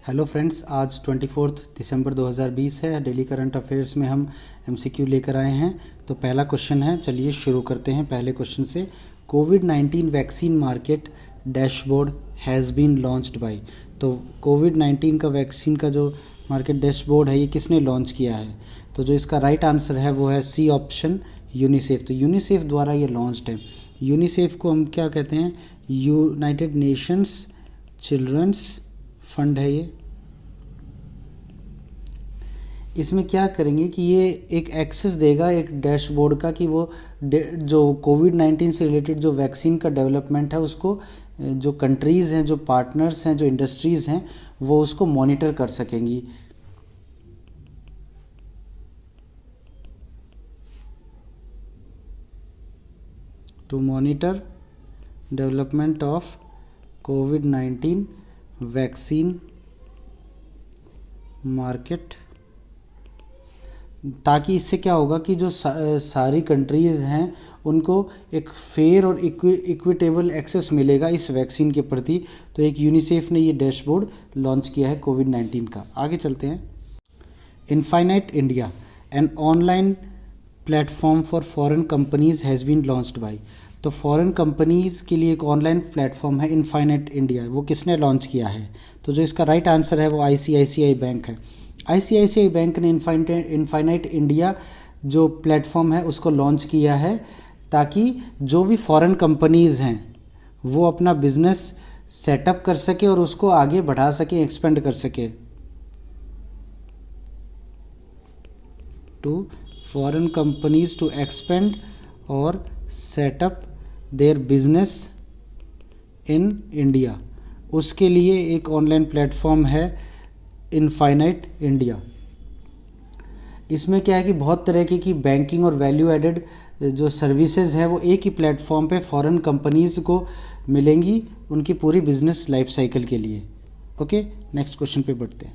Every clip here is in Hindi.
हेलो फ्रेंड्स, आज 24 दिसंबर 2020 है। डेली करंट अफेयर्स में हम एमसीक्यू लेकर आए हैं। तो पहला क्वेश्चन है, चलिए शुरू करते हैं पहले क्वेश्चन से। कोविड-19 vaccine market dashboard has been launched by. तो कोविड-19 का वैक्सीन का जो मार्केट डैशबोर्ड है, ये किसने लॉन्च किया है? तो जो इसका राइट आंसर है वो है सी ऑप्शन, यूनिसेफ। तो यूनिसेफ द्वारा ये लॉन्च्ड है। यूनिसेफ को हम क्या कहते हैं? यूनाइटेड नेशंस चिल्ड्रंस फंड है ये। इसमें क्या करेंगे कि ये एक एक्सेस देगा एक डैशबोर्ड का, कि वो जो कोविड-19 से रिलेटेड जो वैक्सीन का डेवलपमेंट है उसको जो कंट्रीज़ हैं, जो पार्टनर्स हैं, जो इंडस्ट्रीज़ हैं, वो उसको मॉनिटर कर सकेंगी। टू मॉनिटर डेवलपमेंट ऑफ कोविड-19 वैक्सीन मार्केट, ताकि इससे क्या होगा कि जो सारी कंट्रीज़ हैं उनको एक फेयर और इक्विटेबल एक्सेस मिलेगा इस वैक्सीन के प्रति। तो एक यूनिसेफ ने ये डैशबोर्ड लॉन्च किया है कोविड-19 का। आगे चलते हैं। Infinite India an online platform for foreign companies has been launched by. तो फॉरेन कंपनीज़ के लिए एक ऑनलाइन प्लेटफॉर्म है इनफाइनाइट इंडिया। वो किसने लॉन्च किया है? तो जो इसका राइट आंसर है वो आईसीआईसीआई बैंक है। आईसीआईसीआई बैंक ने इनफाइनाइट इंडिया जो प्लेटफॉर्म है उसको लॉन्च किया है, ताकि जो भी फॉरेन कंपनीज़ हैं वो अपना बिजनेस सेटअप कर सके और उसको आगे बढ़ा सके, एक्सपेंड कर सके। To foreign companies to expand और setup their business in India, उसके लिए एक ऑनलाइन प्लेटफॉर्म है इनफाइनाइट इंडिया। इसमें क्या है कि बहुत तरह की बैंकिंग और वैल्यू एडेड जो सर्विसेज है वो एक ही प्लेटफॉर्म पे फॉरेन कंपनीज़ को मिलेंगी उनकी पूरी बिजनेस लाइफ साइकिल के लिए। ओके, नेक्स्ट क्वेश्चन पे बढ़ते हैं।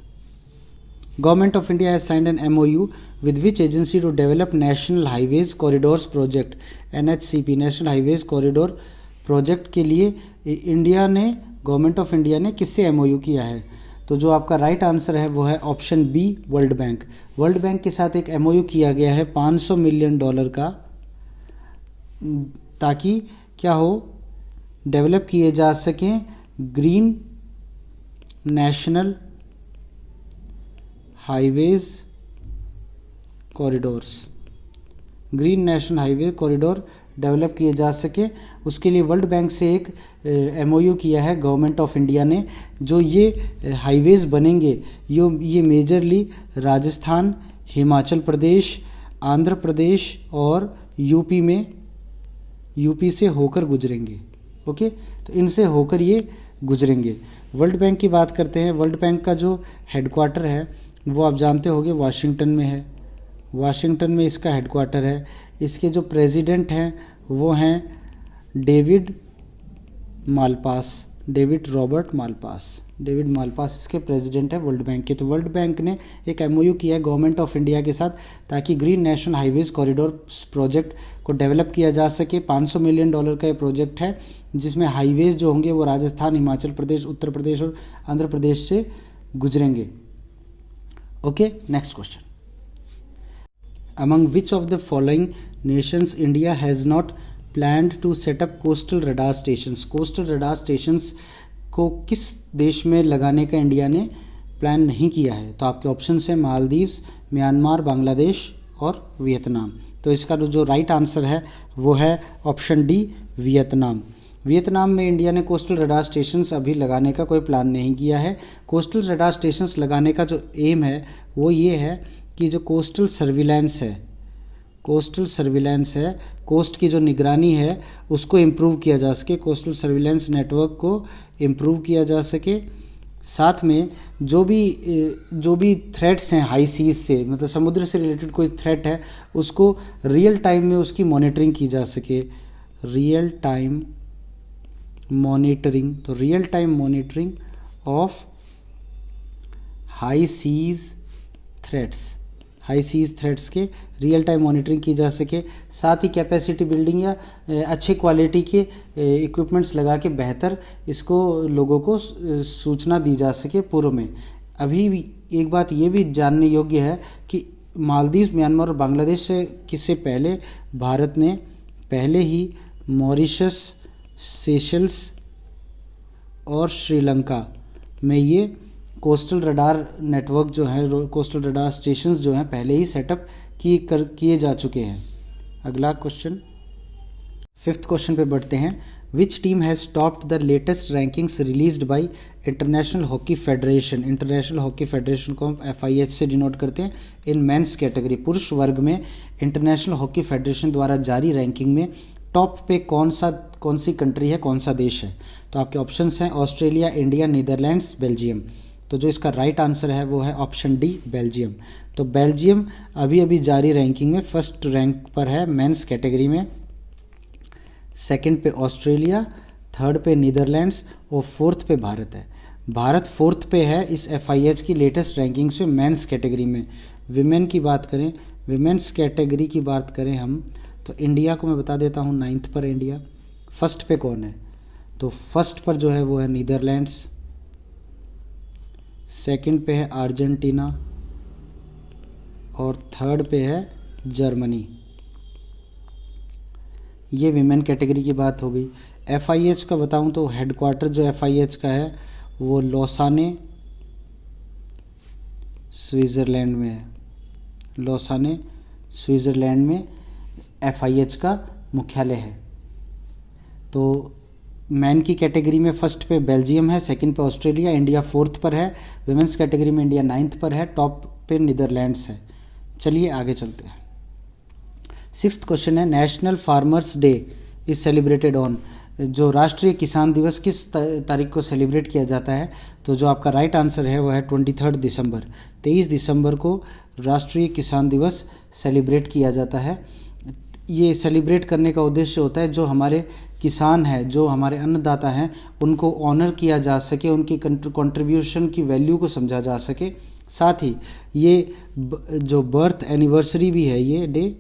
Government of India has signed an MOU with which agency to develop national highways corridors project, NHCP, national highways corridor project के लिए गवर्नमेंट ऑफ इंडिया ने किससे MOU किया है? तो जो आपका राइट आंसर है वो है option B, world bank. World bank के साथ एक MOU किया गया है $500 मिलियन का, ताकि क्या हो, डेवलप किए जा सकें green national highways corridors. Green national highway corridor develop किए जा सके, उसके लिए वर्ल्ड बैंक से एक MOU किया है गवर्नमेंट ऑफ इंडिया ने। जो ये हाईवेज़ बनेंगे ये मेजरली राजस्थान, हिमाचल प्रदेश, आंध्र प्रदेश और यूपी से होकर गुजरेंगे। ओके, तो इनसे होकर ये गुजरेंगे। वर्ल्ड बैंक की बात करते हैं। वर्ल्ड बैंक का जो हेडक्वार्टर है वो आप जानते होंगे वाशिंगटन में है। वाशिंगटन में इसका हेडक्वार्टर है। इसके जो प्रेसिडेंट हैं वो हैं डेविड रॉबर्ट मालपास इसके प्रेसिडेंट है वर्ल्ड बैंक के। तो वर्ल्ड बैंक ने एक MOU किया है गवर्नमेंट ऑफ इंडिया के साथ, ताकि green national highways corridor project को डेवलप किया जा सके। $500 मिलियन का ये प्रोजेक्ट है, जिसमें हाईवेज जो होंगे वो राजस्थान, हिमाचल प्रदेश, उत्तर प्रदेश और आंध्र प्रदेश से गुजरेंगे। Okay, next question. Among which of the following nations India has not planned to set up coastal radar stations? Coastal radar stations को किस देश में लगाने का इंडिया ने प्लान नहीं किया है? तो आपके ऑप्शन है मालदीव्स, म्यांमार, बांग्लादेश और वियतनाम। तो इसका जो राइट आंसर है वो है ऑप्शन डी, वियतनाम। वियतनाम में इंडिया ने कोस्टल रडार स्टेशंस अभी लगाने का कोई प्लान नहीं किया है। कोस्टल रडार स्टेशंस लगाने का जो एम है वो ये है कि जो कोस्टल सर्विलांस है, कोस्ट की जो निगरानी है उसको इम्प्रूव किया जा सके, कोस्टल सर्विलांस नेटवर्क को इम्प्रूव किया जा सके। साथ में जो भी थ्रेट्स हैं हाई सीज से, मतलब समुद्र से रिलेटेड कोई थ्रेट है, उसको रियल टाइम में उसकी मॉनिटरिंग की जा सके। रियल टाइम मॉनिटरिंग, तो real time monitoring of high seas threats के रियल टाइम मॉनिटरिंग की जा सके। साथ ही कैपेसिटी बिल्डिंग या अच्छे क्वालिटी के इक्विपमेंट्स लगा के बेहतर इसको लोगों को सूचना दी जा सके पूर्व में। अभी भी एक बात ये भी जानने योग्य है कि मालदीव, म्यांमार और बांग्लादेश से किससे पहले भारत ने पहले ही मॉरिशस, सेशल्स और श्रीलंका में ये कोस्टल रडार नेटवर्क जो है, कोस्टल रडार स्टेशंस जो हैं, पहले ही सेटअप किए जा चुके हैं। अगला क्वेश्चन, 5th क्वेश्चन पे बढ़ते हैं। Which team has topped the latest rankings released by international hockey federation. International hockey federation को हम FIH से डिनोट करते हैं। इन मेंस कैटेगरी, पुरुष वर्ग में इंटरनेशनल हॉकी फेडरेशन द्वारा जारी रैंकिंग में टॉप पे कौन सी कंट्री है, कौन सा देश है? तो आपके ऑप्शंस हैं ऑस्ट्रेलिया, इंडिया, नीदरलैंड्स, बेल्जियम। तो जो इसका राइट आंसर है वो है ऑप्शन डी, बेल्जियम। तो बेल्जियम अभी अभी जारी रैंकिंग में फर्स्ट रैंक पर है मेंस कैटेगरी में, सेकंड पे ऑस्ट्रेलिया, थर्ड पे नीदरलैंड्स और फोर्थ पे भारत है। भारत फोर्थ पे है इस FIH की लेटेस्ट रैंकिंग्स में मेंस कैटेगरी में। विमेन की बात करें, विमेंस कैटेगरी की बात करें हम, तो इंडिया को मैं बता देता हूँ 9th पर इंडिया। फर्स्ट पे कौन है? तो फर्स्ट पर जो है वो है नीदरलैंड्स, सेकंड पे है अर्जेंटीना और थर्ड पे है जर्मनी। ये विमेन कैटेगरी की बात हो गई। FIH का बताऊं तो हेडक्वार्टर जो FIH का है वो लौसाने, स्विट्ज़रलैंड में है। लौसाने, स्विट्ज़रलैंड में FIH का मुख्यालय है। तो मैन की कैटेगरी में फर्स्ट पे बेल्जियम है, सेकंड पे ऑस्ट्रेलिया, इंडिया फोर्थ पर है। विमेंस कैटेगरी में इंडिया 9th पर है, टॉप पे नीदरलैंड्स है। चलिए आगे चलते हैं। 6th क्वेश्चन है, national farmers day is celebrated on. जो राष्ट्रीय किसान दिवस किस तारीख को सेलिब्रेट किया जाता है? तो जो आपका राइट आंसर है वो है 23 दिसंबर। 23 दिसंबर को राष्ट्रीय किसान दिवस सेलिब्रेट किया जाता है। ये सेलिब्रेट करने का उद्देश्य होता है जो हमारे किसान हैं, जो हमारे अन्नदाता हैं, उनको ऑनर किया जा सके, उनकी कंट्रीब्यूशन की वैल्यू को समझा जा सके। साथ ही ये जो बर्थ एनिवर्सरी भी है, ये day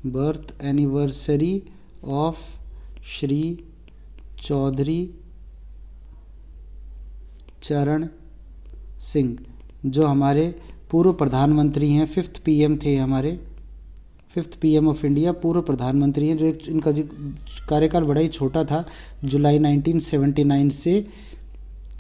birth anniversary of Shri Chaudhary Charan Singh, जो हमारे पूर्व प्रधानमंत्री हैं, 5th PM थे हमारे, 5th PM ऑफ इंडिया, पूर्व प्रधानमंत्री हैं, जो एक इनका जो कार्यकाल बड़ा ही छोटा था, जुलाई 1979 से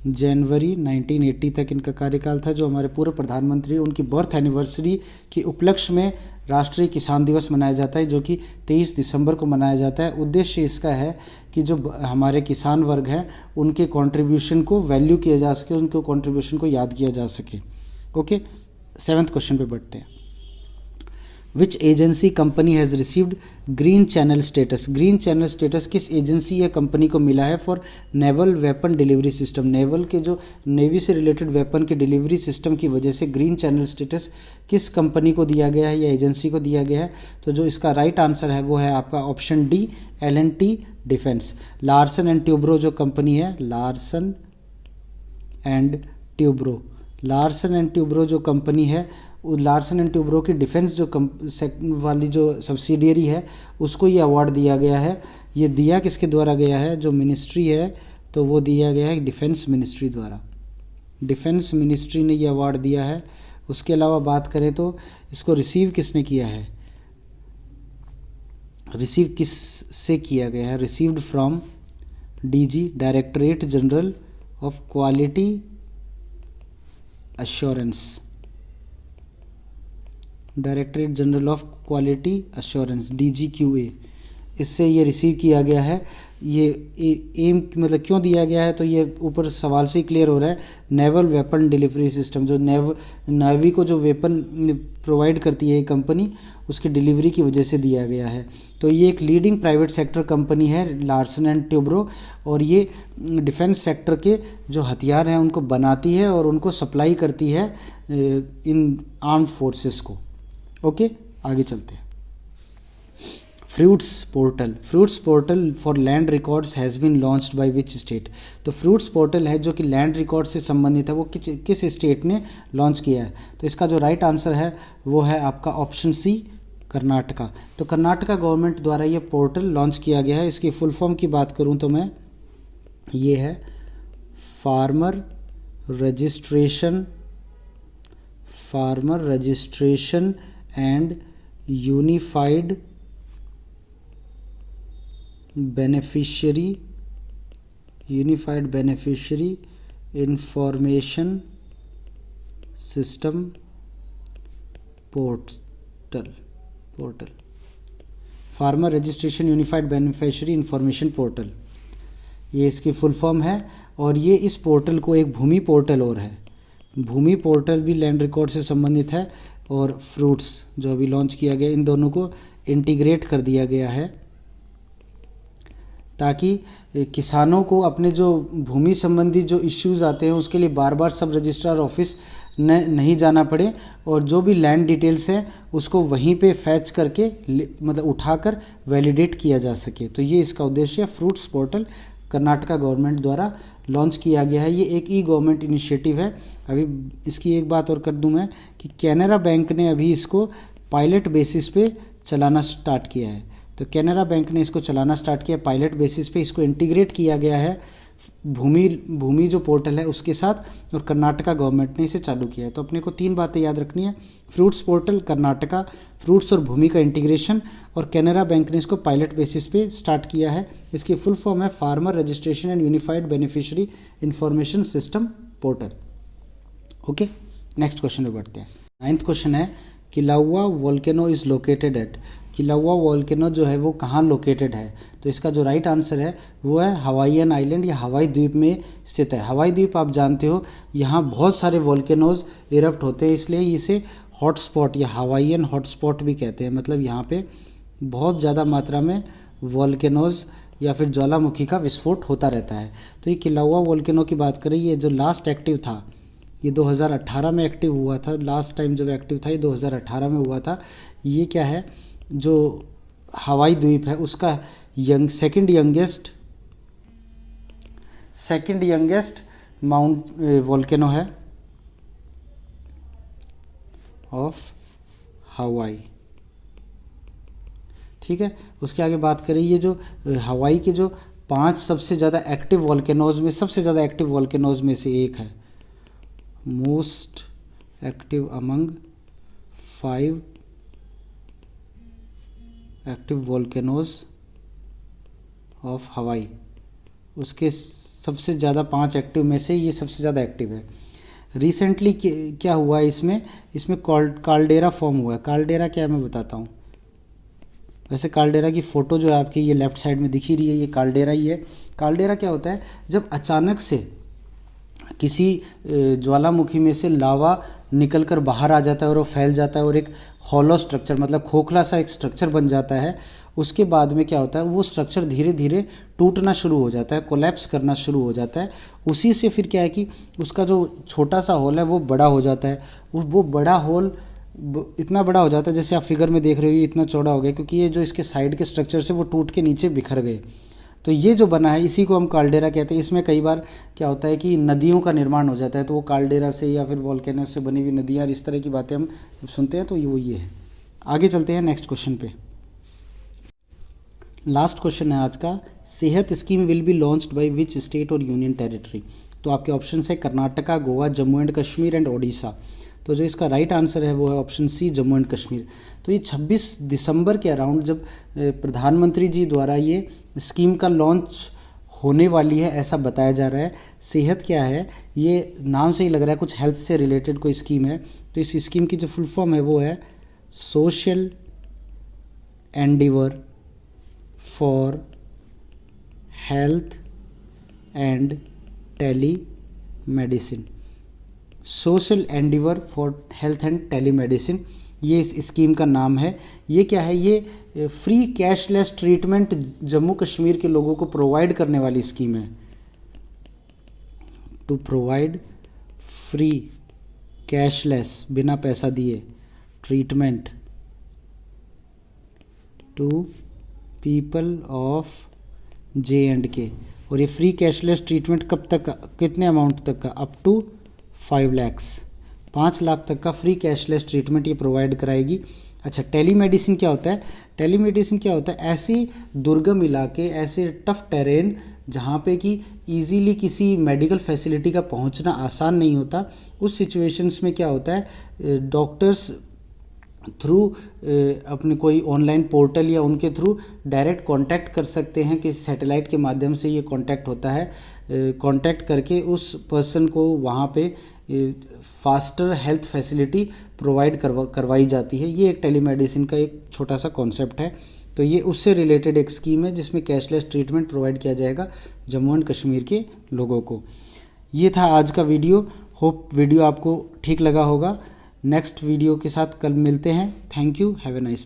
जनवरी 1980 तक इनका कार्यकाल था। जो हमारे पूर्व प्रधानमंत्री, उनकी बर्थ एनिवर्सरी के उपलक्ष्य में राष्ट्रीय किसान दिवस मनाया जाता है, जो कि 23 दिसंबर को मनाया जाता है। उद्देश्य इसका है कि जो हमारे किसान वर्ग हैं उनके कंट्रीब्यूशन को वैल्यू किया जा सके, उनके कंट्रीब्यूशन को याद किया जा सके। ओके, 7th क्वेश्चन पे बढ़ते हैं। Which agency company has received green channel status. Green channel status किस एजेंसी या कंपनी को मिला है for naval weapon delivery system. Naval के जो नेवी से रिलेटेड वेपन के डिलीवरी सिस्टम की वजह से ग्रीन चैनल स्टेटस किस कंपनी को दिया गया है या एजेंसी को दिया गया है? तो जो इसका राइट आंसर है वो है आपका option D, L&T defence. Larsen and Toubro जो कंपनी है, Larsen and Toubro, Larsen and Toubro जो कंपनी है, लार्सन एंड ट्यूब्रो की डिफेंस जो वाली जो सब्सिडियरी है उसको ये अवार्ड दिया गया है। ये दिया किसके द्वारा गया है? जो मिनिस्ट्री है तो वो दिया गया है डिफेंस मिनिस्ट्री द्वारा। डिफेंस मिनिस्ट्री ने ये अवार्ड दिया है। उसके अलावा बात करें तो इसको रिसीव किसने किया है? रिसीव किस से किया गया है? Received from DG, directorate general of quality assurance, directorate general of quality assurance, DGQA, इससे ये रिसीव किया गया है। ये एम मतलब क्यों दिया गया है? तो ये ऊपर सवाल से ही क्लियर हो रहा है। नेवल वेपन डिलीवरी सिस्टम, जो नेवी को जो वेपन प्रोवाइड करती है ये कंपनी, उसकी डिलीवरी की वजह से दिया गया है। तो ये एक लीडिंग प्राइवेट सेक्टर कंपनी है लार्सन एंड ट्यूब्रो, और ये डिफेंस सेक्टर के जो हथियार हैं उनको बनाती है और उनको सप्लाई करती है इन आर्म्ड फोर्सेस को। ओके, आगे चलते हैं। Fruits portal for land records has been launched by which state. तो फ्रूट्स पोर्टल है जो कि लैंड रिकॉर्ड से संबंधित है, वो किस स्टेट ने लॉन्च किया है? तो इसका जो राइट आंसर है वो है आपका ऑप्शन सी, कर्नाटका। तो कर्नाटका गवर्नमेंट द्वारा ये पोर्टल लॉन्च किया गया है। इसकी फुल फॉर्म की बात करूँ तो मैं, ये है farmer registration, farmer registration and unified beneficiary information system portal farmer registration unified beneficiary information portal, ये इसकी फुल फॉर्म है। और ये इस पोर्टल को एक भूमि पोर्टल और है, भूमि पोर्टल भी लैंड रिकॉर्ड से संबंधित है, और फ्रूट्स जो अभी लॉन्च किया गया, इन दोनों को इंटीग्रेट कर दिया गया है ताकि किसानों को अपने जो भूमि संबंधी जो इश्यूज आते हैं उसके लिए बार बार सब रजिस्ट्रार ऑफिस नहीं जाना पड़े, और जो भी लैंड डिटेल्स है उसको वहीं पे फैच करके मतलब उठाकर वैलिडेट किया जा सके। तो ये इसका उद्देश्य है। फ्रूट्स पोर्टल कर्नाटका गवर्नमेंट द्वारा लॉन्च किया गया है। ये एक ई गवर्नमेंट इनिशिएटिव है। अभी इसकी एक बात और कर दूं मैं कि कैनरा बैंक ने अभी इसको पायलट बेसिस पे चलाना स्टार्ट किया है। तो कैनरा बैंक ने इसको चलाना स्टार्ट किया पायलट बेसिस पे, इसको इंटीग्रेट किया गया है भूमि जो पोर्टल है उसके साथ, और कर्नाटका गवर्नमेंट ने इसे चालू किया है। तो अपने को 3 बातें याद रखनी है, फ्रूट्स पोर्टल कर्नाटका, फ्रूट्स और भूमि का इंटीग्रेशन, और कैनरा बैंक ने इसको पायलट बेसिस पे स्टार्ट किया है। इसकी फुल फॉर्म है farmer registration and unified beneficiary information system portal. Okay, next question पे बढ़ते हैं। 9th क्वेश्चन है किलाउआ volcano is located at, किलाउआ volcano जो है वो कहाँ लोकेटेड है। तो इसका जो राइट आंसर है वो है हवाईयन आइलैंड या हवाई द्वीप में स्थित है। हवाई द्वीप आप जानते हो यहाँ बहुत सारे वोल्केनोज इरप्ट होते हैं, इसलिए इसे हॉटस्पॉट या हवाईयन हॉटस्पॉट भी कहते हैं। मतलब यहाँ पे बहुत ज़्यादा मात्रा में वोल्केनोज या फिर ज्वालामुखी का विस्फोट होता रहता है। तो ये किलाउआ वोल्केनो की बात करें, ये जो लास्ट एक्टिव था ये 2018 में एक्टिव हुआ था। लास्ट टाइम जब एक्टिव था ये 2018 में हुआ था। ये क्या है, जो हवाई द्वीप है उसका सेकंड यंगेस्ट माउंट वोल्केनो है ऑफ हवाई। ठीक है, उसके आगे बात करें, ये जो हवाई के जो 5 सबसे ज़्यादा एक्टिव वोल्केनोज में सबसे ज़्यादा एक्टिव वोल्केनोज में से एक है, most active among 5 active volcanoes of हवाई। उसके सबसे ज़्यादा 5 एक्टिव में से ये सबसे ज़्यादा एक्टिव है। रिसेंटली क्या हुआ है, इसमें काल्डेरा फॉर्म हुआ है। काल्डेरा क्या है मैं बताता हूँ। वैसे काल्डेरा की फ़ोटो जो है आपकी ये लेफ़्ट साइड में दिखी रही है, ये काल्डेरा ही है। काल्डेरा क्या होता है, जब अचानक से किसी ज्वालामुखी में से लावा निकलकर बाहर आ जाता है और वो फैल जाता है और एक हॉलो स्ट्रक्चर मतलब खोखला सा एक स्ट्रक्चर बन जाता है। उसके बाद में क्या होता है, वो स्ट्रक्चर धीरे धीरे टूटना शुरू हो जाता है, कोलैप्स करना शुरू हो जाता है। उसी से फिर क्या है कि उसका जो छोटा सा होल है वो बड़ा हो जाता है। वो बड़ा होल इतना बड़ा हो जाता है, जैसे आप फिगर में देख रहे हो इतना चौड़ा हो गया, क्योंकि ये जो इसके साइड के स्ट्रक्चर से वो टूट के नीचे बिखर गए। तो ये जो बना है इसी को हम काल्डेरा कहते हैं। इसमें कई बार क्या होता है कि नदियों का निर्माण हो जाता है, तो वो काल्डेरा से या फिर वोल्केनो से बनी हुई नदियाँ, इस तरह की बातें हम सुनते हैं। तो ये है। आगे चलते हैं नेक्स्ट क्वेश्चन पे। लास्ट क्वेश्चन है आज का, Sehat scheme will be launched by which state और यूनियन टेरिटरी। तो आपके ऑप्शन है कर्नाटका, गोवा, जम्मू एंड कश्मीर एंड ओडिशा। तो जो इसका राइट आंसर है वो है option C, Jammu and Kashmir. तो ये 26 दिसंबर के अराउंड जब प्रधानमंत्री जी द्वारा ये स्कीम का लॉन्च होने वाली है ऐसा बताया जा रहा है। सेहत क्या है, ये नाम से ही लग रहा है कुछ हेल्थ से रिलेटेड कोई स्कीम है। तो इस स्कीम की जो फुल फॉर्म है वो है social endeavour for health and telemedicine. Social endeavour for health and telemedicine, ये इस स्कीम का नाम है। ये क्या है, ये free cashless treatment Jammu Kashmir के लोगों को प्रोवाइड करने वाली स्कीम है। टू प्रोवाइड फ्री कैशलेस बिना पैसा दिए treatment to people of J&K। और ये फ्री कैशलेस ट्रीटमेंट कब तक का, कितने अमाउंट तक का, अप टू 5 लाख 5 लाख तक का फ्री कैशलेस ट्रीटमेंट ये प्रोवाइड कराएगी। अच्छा, टेलीमेडिसिन क्या होता है? टेलीमेडिसिन क्या होता है? ऐसी दुर्गम इलाके, ऐसे टफ टेरेन जहाँ पे कि इजीली किसी मेडिकल फैसिलिटी का पहुँचना आसान नहीं होता, उस सिचुएशंस में क्या होता है, डॉक्टर्स थ्रू अपने कोई ऑनलाइन पोर्टल या उनके थ्रू डायरेक्ट कांटेक्ट कर सकते हैं कि सैटेलाइट के माध्यम से ये कांटेक्ट होता है, कांटेक्ट करके उस पर्सन को वहाँ पे फास्टर हेल्थ फैसिलिटी प्रोवाइड करवाई जाती है। ये एक टेलीमेडिसिन का एक छोटा सा कॉन्सेप्ट है। तो ये उससे रिलेटेड एक स्कीम है जिसमें कैशलेस ट्रीटमेंट प्रोवाइड किया जाएगा जम्मू एंड कश्मीर के लोगों को। ये था आज का वीडियो। होप वीडियो आपको ठीक लगा होगा। नेक्स्ट वीडियो के साथ कल मिलते हैं। Thank you, have a nice.